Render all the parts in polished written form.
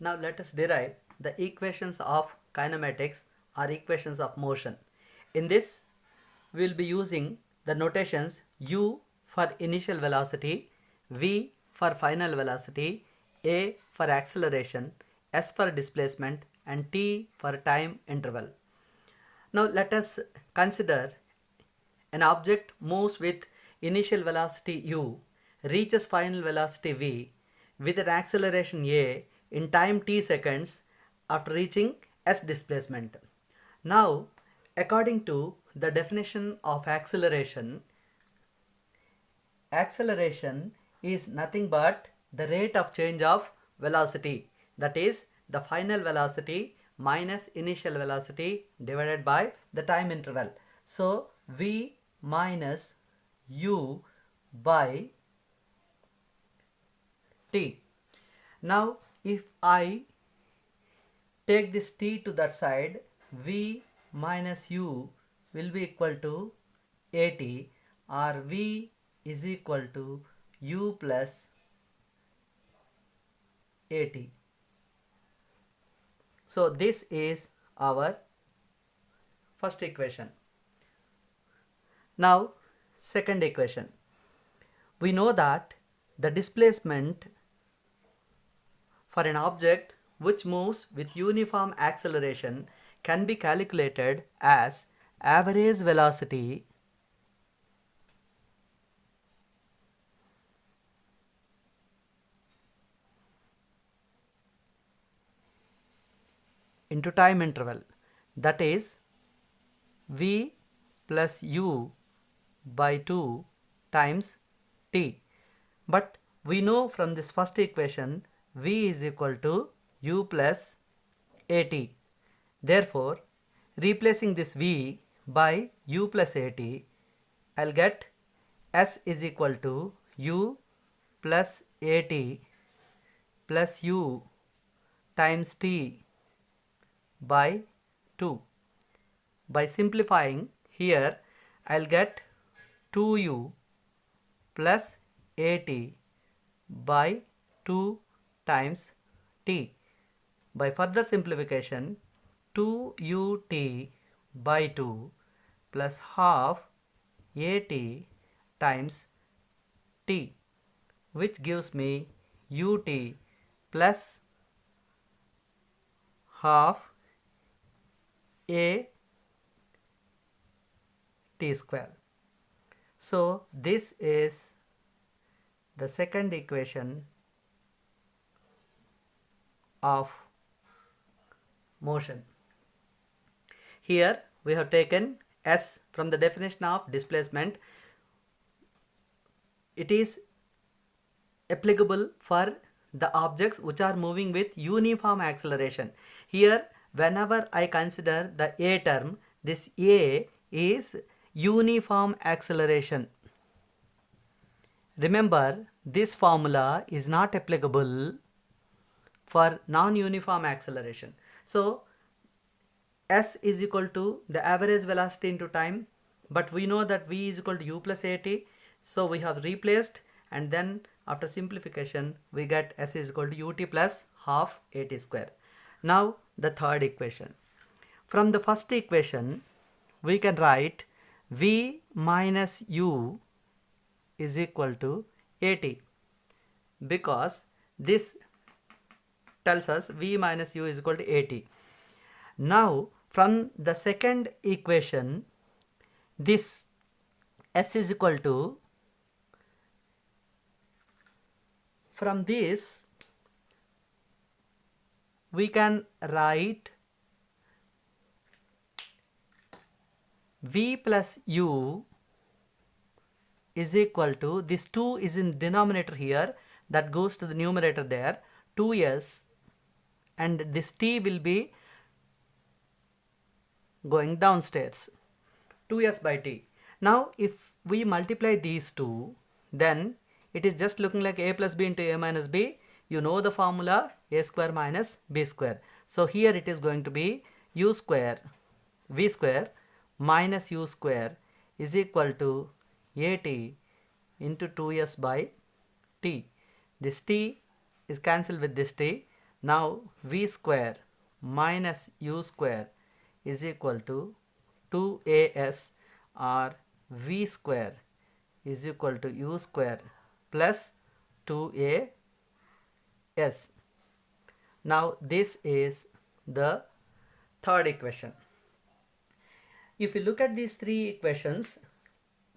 Now let us derive the equations of kinematics or equations of motion. In this, we will be using the notations u for initial velocity, v for final velocity, a for acceleration, s for displacement, and t for time interval. Now let us consider an object moves with initial velocity u, reaches final velocity v with an acceleration a in time t seconds after reaching s displacement. Now, according to the definition of acceleration, acceleration is nothing but the rate of change of velocity, that is the final velocity minus initial velocity divided by the time interval. So v minus u by t. Now if I take this t to that side, v minus u will be equal to at, or v is equal to u plus at. So this is our first equation. Now second equation. We know that the displacement for an object which moves with uniform acceleration can be calculated as average velocity into time interval, that is v plus u by 2 times t. But we know from this first equation v is equal to u plus at. Therefore, replacing this v by u plus at, I'll get s is equal to u plus at plus u times t by 2. By simplifying here, I'll get 2u plus at by 2 times t. By further simplification, 2ut by 2 plus half at times t, which gives me ut plus half a t square. So this is the second equation of motion. Here we have taken s from the definition of displacement. It is applicable for the objects which are moving with uniform acceleration. Here, whenever I consider the a term, this a is uniform acceleration. Remember, this formula is not applicable for non-uniform acceleration. So s is equal to the average velocity into time, but we know that v is equal to u plus at, so we have replaced, and then after simplification we get s is equal to ut plus half at square. Now the third equation. From the first equation we can write v minus u is equal to at, because this tells us v minus u is equal to at. Now from the second equation, this s is equal to, from this we can write v plus u is equal to, this 2 is in denominator here, that goes to the numerator there, 2s, and this t will be going downstairs, 2s by t. Now if we multiply these two, then it is just looking like a plus b into a minus b. You know the formula, a square minus b square. So here it is going to be u square v square minus u square is equal to at into 2s by t. This t is cancelled with this t. Now v square minus u square is equal to 2as, or v square is equal to u square plus 2as. Now this is the third equation. If you look at these three equations,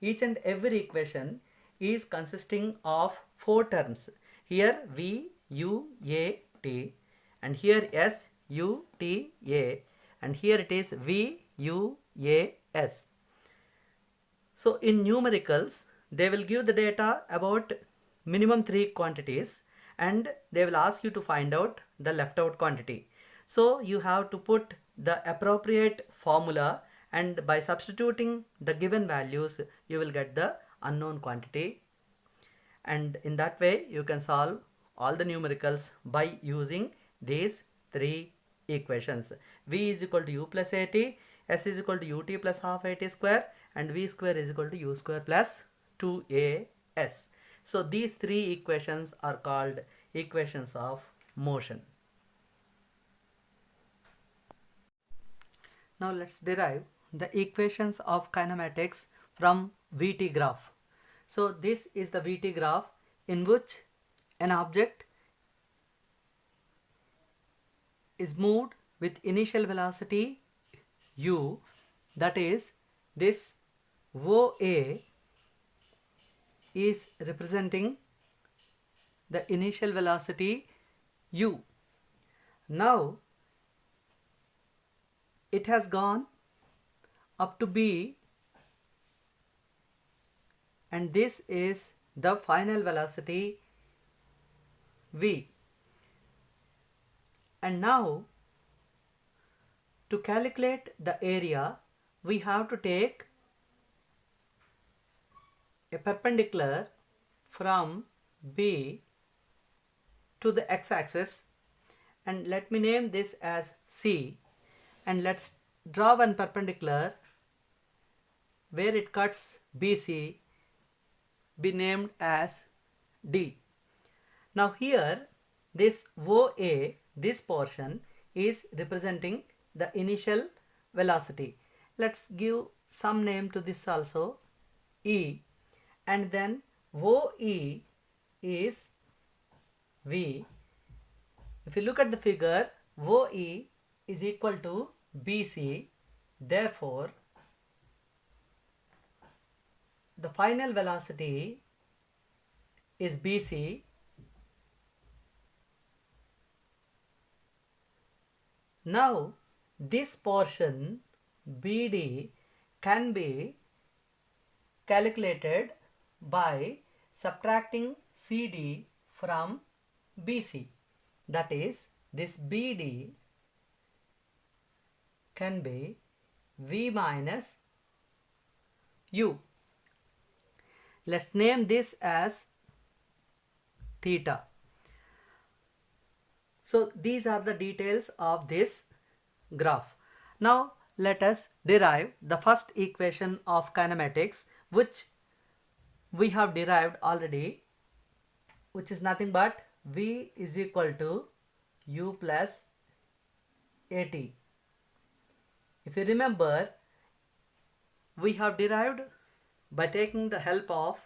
each and every equation is consisting of four terms. Here v, u, a, t, and here s, u, t, a, and here it is v, u, a, s. So in numericals, they will give the data about minimum three quantities, and they will ask you to find out the left out quantity. So you have to put the appropriate formula, and by substituting the given values, you will get the unknown quantity. And in that way, you can solve all the numericals by using these three equations. V is equal to u plus at, s is equal to ut plus half at square, and v square is equal to u square plus 2as. So these three equations are called equations of motion. Now let's derive the equations of kinematics from VT graph. So this is the VT graph in which an object is moved with initial velocity u, that is, this OA is representing the initial velocity u. Now it has gone up to B, and this is the final velocity v. And now to calculate the area, we have to take a perpendicular from B to the x-axis, and let me name this as C, and let's draw one perpendicular where it cuts BC, be named as D. Now here this OA, this portion, is representing the initial velocity. Let's give some name to this also, E, and then OE is V. If you look at the figure, OE is equal to BC, therefore the final velocity is BC. Now this portion BD can be calculated by subtracting CD from BC, that is, this BD can be V minus U. Let's name this as theta. So these are the details of this graph. Now let us derive the first equation of kinematics, which we have derived already, which is nothing but V is equal to U plus AT. If you remember, we have derived by taking the help of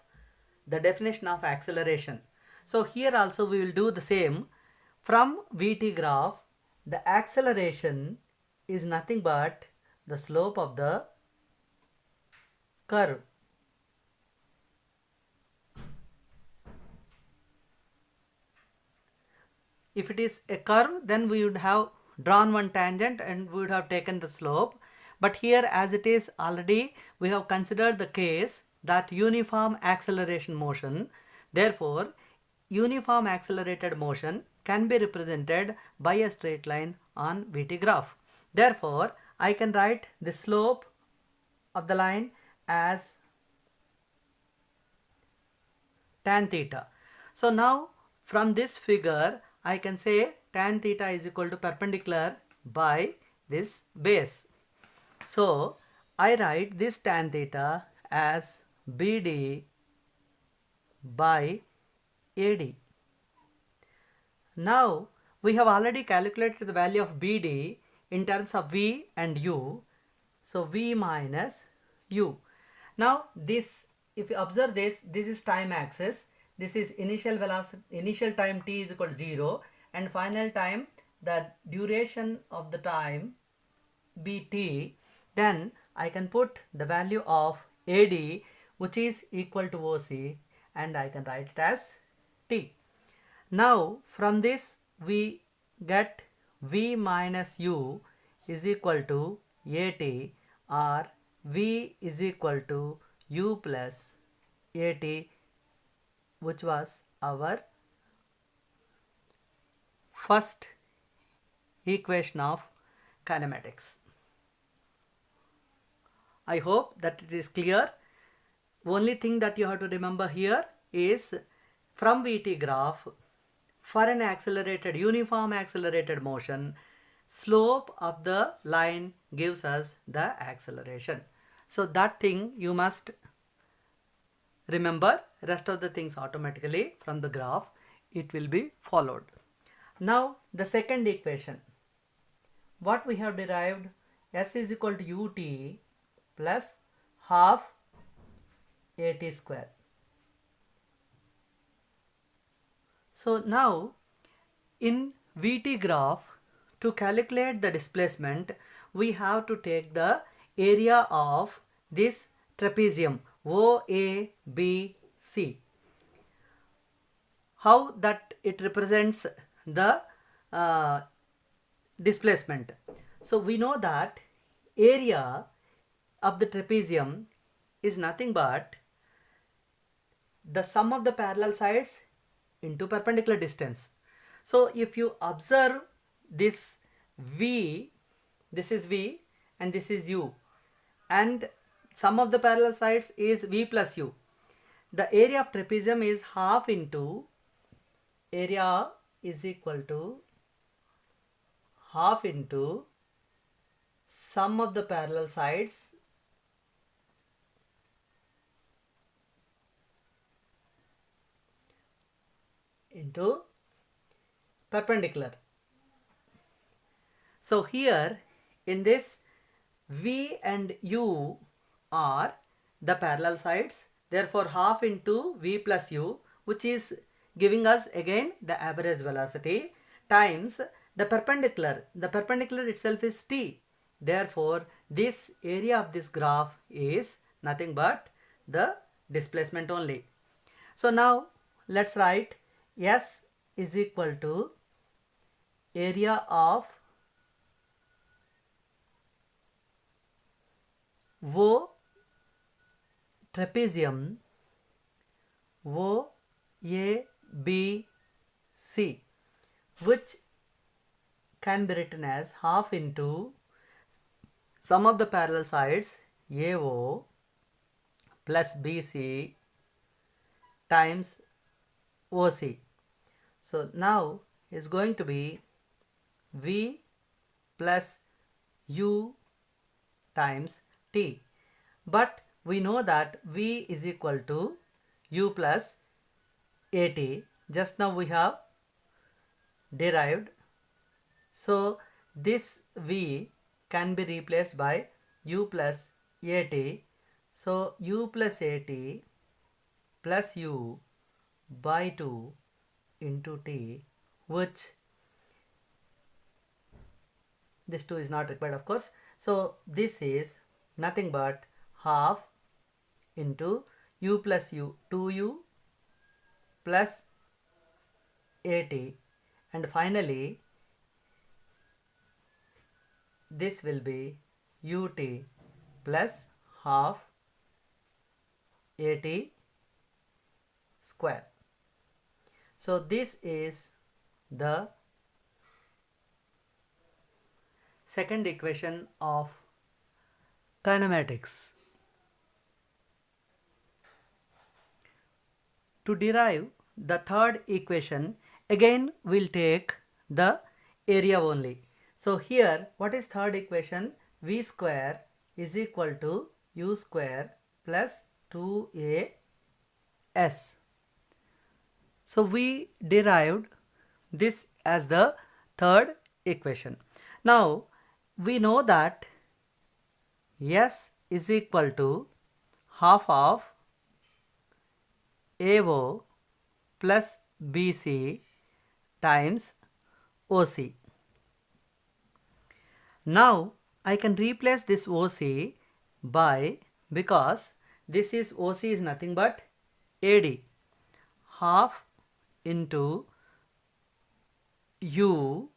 the definition of acceleration. So here also we will do the same. From VT graph, the acceleration is nothing but the slope of the curve. If it is a curve, then we would have drawn one tangent and we would have taken the slope. But here, as it is already, we have considered the case that uniform acceleration motion. Therefore, uniform accelerated motion can be represented by a straight line on VT graph. Therefore, I can write the slope of the line as tan theta. So now from this figure, I can say tan theta is equal to perpendicular by this base. So I write this tan theta as BD by AD. Now we have already calculated the value of BD in terms of V and U. So V minus U. Now this, if you observe this, this is time axis. This is initial velocity, initial time t is equal to 0, and final time, the duration of the time bt. Then I can put the value of AD, which is equal to OC, and I can write it as T. Now from this we get V minus U is equal to AT, or V is equal to U plus AT, which was our first equation of kinematics. I hope that it is clear. Only thing that you have to remember here is, from VT graph, for an accelerated, uniform accelerated motion, slope of the line gives us the acceleration. So that thing you must remember. Rest of the things automatically from the graph it will be followed. Now the second equation, what we have derived, S is equal to UT plus half AT square. So now in VT graph, to calculate the displacement, we have to take the area of this trapezium OABC. How that it represents the displacement. So we know that area of the trapezium is nothing but the sum of the parallel sides into perpendicular distance. So if you observe this V, this is V and this is U, and sum of the parallel sides is V plus U. The area of trapezium is half into, area is equal to half into sum of the parallel sides into perpendicular. So here in this, V and U are the parallel sides, therefore half into V plus U, which is giving us again the average velocity, times the perpendicular. The perpendicular itself is T. Therefore this area of this graph is nothing but the displacement only. So now let's write S is equal to area of O trapezium OABC, which can be written as half into sum of the parallel sides AO plus BC times OC. So now is going to be V plus U times T, but we know that V is equal to U plus AT. Just now we have derived, so this V can be replaced by U plus AT. So U plus AT plus U by 2 into T, which this 2 is not required of course. So this is nothing but half into U plus U, 2U plus AT, and finally this will be UT plus half AT square. So this is the second equation of kinematics. To derive the third equation, again we'll take the area only. So here, what is third equation? V square is equal to U square plus 2AS. So we derived this as the third equation. Now we know that S is equal to half of AO plus BC times OC. Now I can replace this OC by, because this is OC is nothing but AD, half into U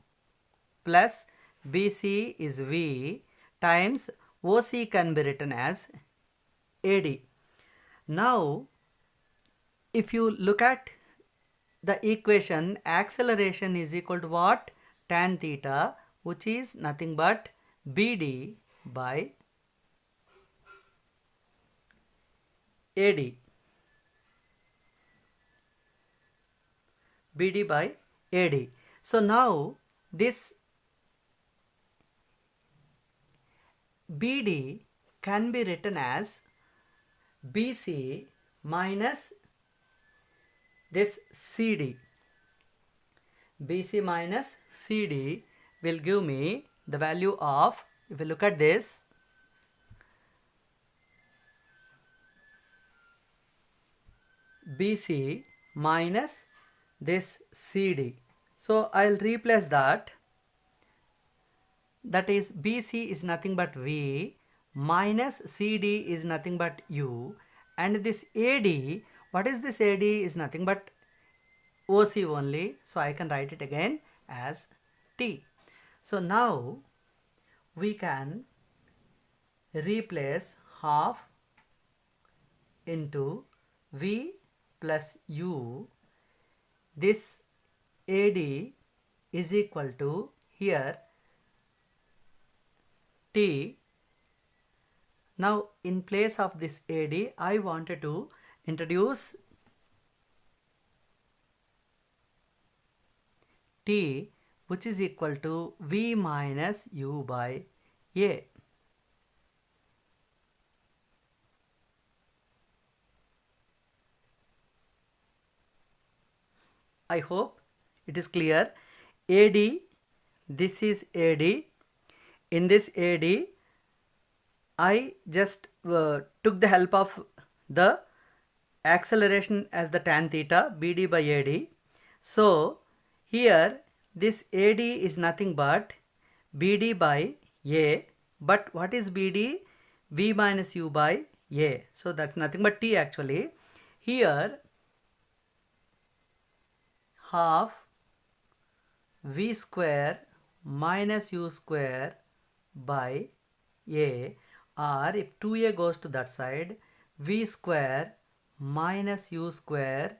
plus BC is V times OC can be written as AD. Now if you look at the equation, acceleration is equal to what? Tan theta, which is nothing but BD by AD. BD by AD. So now this BD can be written as BC minus this CD. BC minus CD will give me the value of, if you look at this, BC minus this CD. So I'll replace that. That is BC is nothing but V minus CD is nothing but U, and this AD, what is this AD, is nothing but OC only. So I can write it again as T. So now we can replace half into V plus U. This AD is equal to here T. Now in place of this AD, I wanted to introduce T, which is equal to V minus U by A. I hope it is clear. AD, this is AD. In this AD, I just took the help of the acceleration as the tan theta, BD by AD. So here this AD is nothing but BD by A, but what is BD? V minus U by A. So that's nothing but T actually. Here half V square minus U square by A, or if 2A goes to that side, V square minus U square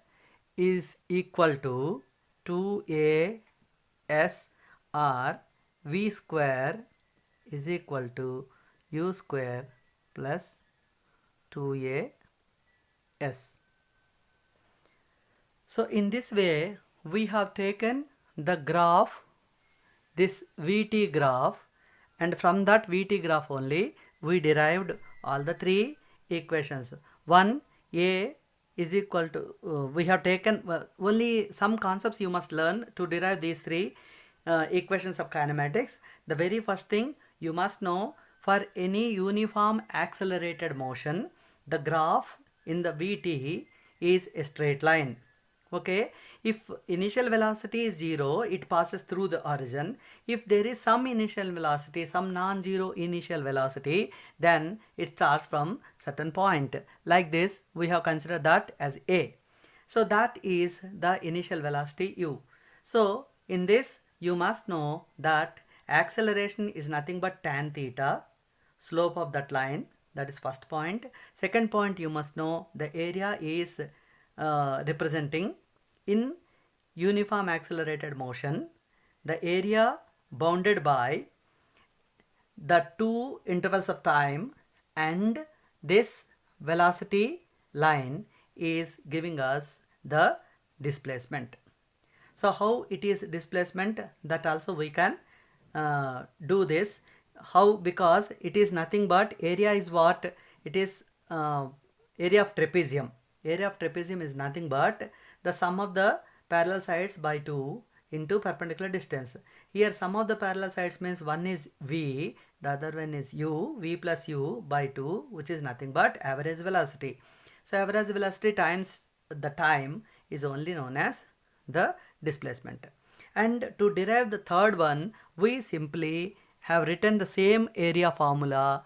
is equal to 2A S, or V square is equal to U square plus 2A S. So in this way we have taken the graph, this VT graph, and from that VT graph only we derived all the three equations. One, A is equal to, we have taken only some concepts you must learn to derive these three equations of kinematics. The very first thing you must know, for any uniform accelerated motion, the graph in the VT is a straight line. Okay, if initial velocity is 0, it passes through the origin. If there is some initial velocity, some non-zero initial velocity, then it starts from certain point. Like this, we have considered that as A. So that is the initial velocity U. So in this, you must know that acceleration is nothing but tan theta, slope of that line. That is first point. Second point, you must know the area is representing in uniform accelerated motion, the area bounded by the two intervals of time, and this velocity line is giving us the displacement. So how it is displacement, that also we can do this. How? Because it is nothing but area is what? It is area of trapezium. Area of trapezium is nothing but the sum of the parallel sides by 2 into perpendicular distance. Here sum of the parallel sides means one is v, the other one is u, v plus u by 2, which is nothing but average velocity. So average velocity times the time is only known as the displacement. And to derive the third one, we simply have written the same area formula